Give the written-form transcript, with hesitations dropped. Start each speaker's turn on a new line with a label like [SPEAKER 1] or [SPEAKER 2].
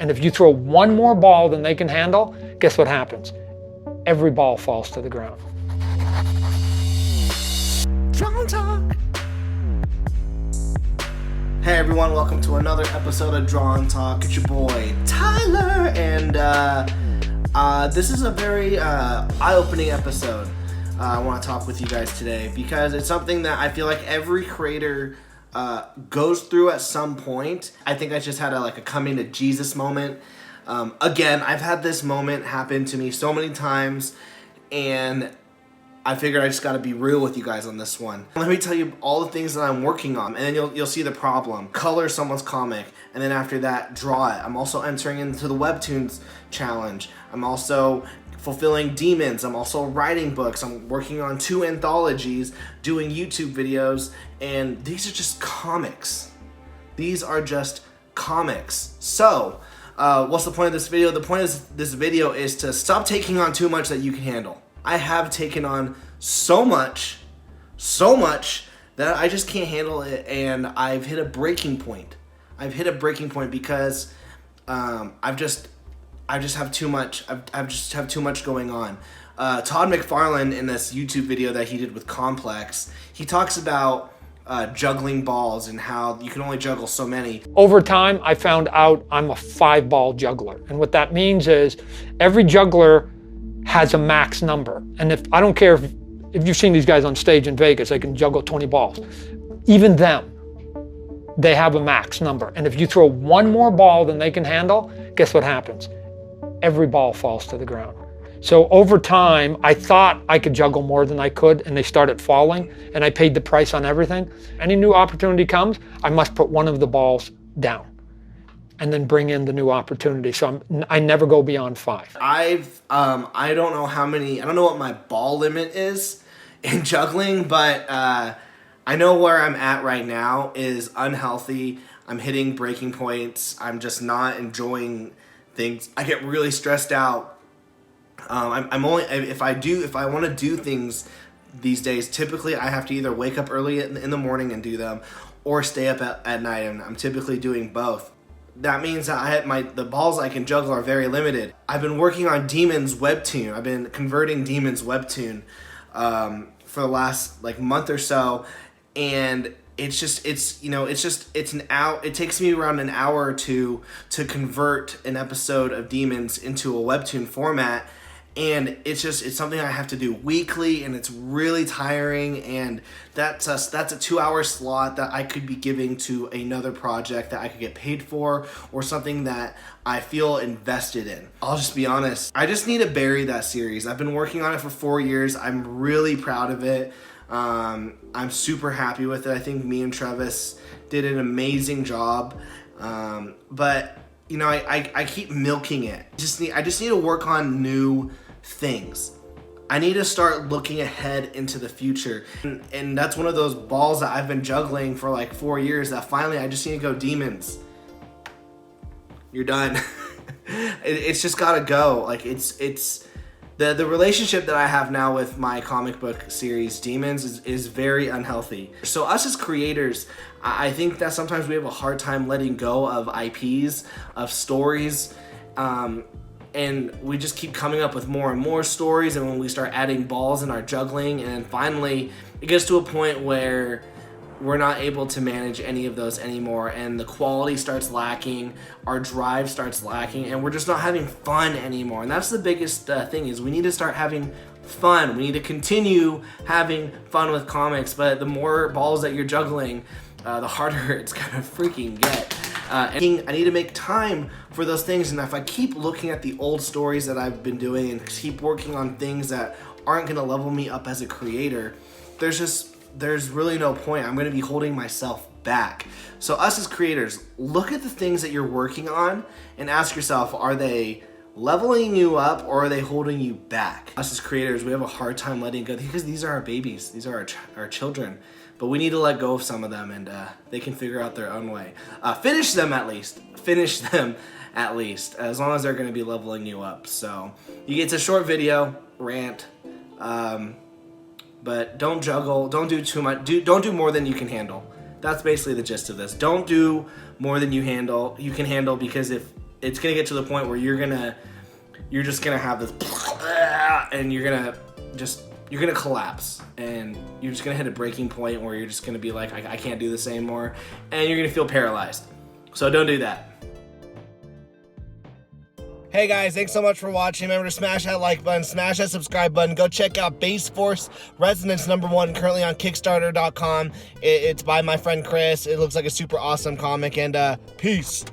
[SPEAKER 1] And if you throw one more ball than they can handle, guess what happens? Every ball falls to the ground.
[SPEAKER 2] Drawn Talk. Hey everyone, welcome to another episode of Drawn Talk. It's your boy Tyler, and this is a very eye-opening episode. I want to talk with you guys today because it's something that I feel like every creator goes through at some point. I think I just had a coming to Jesus moment. Again, I've had this moment happen to me so many times, and I figured I just got to be real with you guys on this one. Let me tell you all the things that I'm working on, and then you'll see the problem. Color someone's comic, and then after that, draw it. I'm also entering into the Webtoons challenge. I'm also fulfilling demons. I'm also writing books. I'm working on 2 anthologies, doing YouTube videos, and these are just comics. These are just comics. So, what's the point of this video? The point of this video is to stop taking on too much that you can handle. I have taken on so much that I just can't handle it, and I've hit a breaking point. I've hit a breaking point because I just have too much. I just have too much going on. Todd McFarlane, in this YouTube video that he did with Complex, he talks about juggling balls and how you can only juggle so many.
[SPEAKER 1] Over time, I found out I'm a 5-ball juggler. And what that means is every juggler has a max number. And I don't care if you've seen these guys on stage in Vegas, they can juggle 20 balls. Even them, they have a max number. And if you throw one more ball than they can handle, guess what happens? Every ball falls to the ground. So over time, I thought I could juggle more than I could, and they started falling, and I paid the price on everything. Any new opportunity comes, I must put one of the balls down and then bring in the new opportunity. So I never go beyond 5.
[SPEAKER 2] I don't know how many, I don't know what my ball limit is in juggling, but I know where I'm at right now is unhealthy. I'm hitting breaking points. I'm just not enjoying things. I get really stressed out. I'm only, if I want to do things these days, typically I have to either wake up early in the morning and do them, or stay up at night, and I'm typically doing both. That means that the balls I can juggle are very limited. I've been working on Demons Webtoon. I've been converting Demons Webtoon for the last month or so, and it takes me around an hour or two to convert an episode of Demons into a Webtoon format. And it's something I have to do weekly, and it's really tiring, and that's a 2-hour slot that I could be giving to another project that I could get paid for, or something that I feel invested in. I'll just be honest, I just need to bury that series. I've been working on it for 4 years. I'm really proud of it. I'm super happy with it. I think me and Travis did an amazing job, but I keep milking it. I just need to work on new things. I need to start looking ahead into the future. And that's one of those balls that I've been juggling for 4 years that finally I just need to go Demons. You're done. It's just gotta go. It's the relationship that I have now with my comic book series, Demons, is very unhealthy. So us as creators, I think that sometimes we have a hard time letting go of IPs, of stories, and we just keep coming up with more and more stories, and when we start adding balls in our juggling, and then finally it gets to a point where we're not able to manage any of those anymore, and the quality starts lacking, our drive starts lacking, and we're just not having fun anymore. And that's the biggest thing, is we need to start having fun. We need to continue having fun with comics, but the more balls that you're juggling, the harder it's gonna freaking get. I need to make time for those things, and if I keep looking at the old stories that I've been doing and keep working on things that aren't gonna level me up as a creator, there's really no point. I'm gonna be holding myself back. So us as creators, look at the things that you're working on and ask yourself, are they leveling you up or are they holding you back? Us as creators, we have a hard time letting go because these are our babies, these are our children. But we need to let go of some of them, and they can figure out their own way. Finish them at least, as long as they're gonna be leveling you up. So it's a short video, rant, but don't juggle, don't do too much, don't do more than you can handle. That's basically the gist of this. Don't do more than you can handle, because if it's gonna get to the point where you're just gonna have this, and you're gonna collapse, and you're just gonna hit a breaking point where you're just gonna be like, I can't do this anymore, and you're gonna feel paralyzed. So don't do that. Hey guys, thanks so much for watching. Remember to smash that like button, smash that subscribe button. Go check out Bass Force Resonance #1, currently on Kickstarter.com. It's by my friend Chris. It looks like a super awesome comic, and peace.